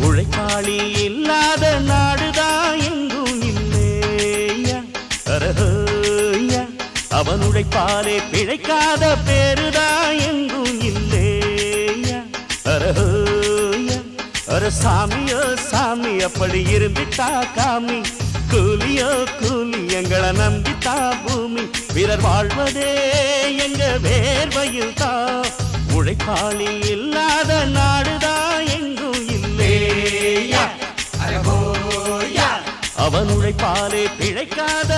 உழைப்பாளி இல்லாத நாடுதான் எங்கும் இல்லையா அரஹோயா அவன் உழைப்பாலே பிழைக்காத பேருதான் எங்கும் இல்லையா அரஹோயா அர சாமியோ சாமி அப்படி இருந்துட்டா காமி கூலியோ கூலி எங்களை நம்பித்தா பூமி பிறர் வாழ்வதே எங்க வேர்வையில் தான் உழைப்பாளி இல்லாத நாடுதான் எங்கும் இல்லையா அவன் உழைப்பாலே பிழைக்காத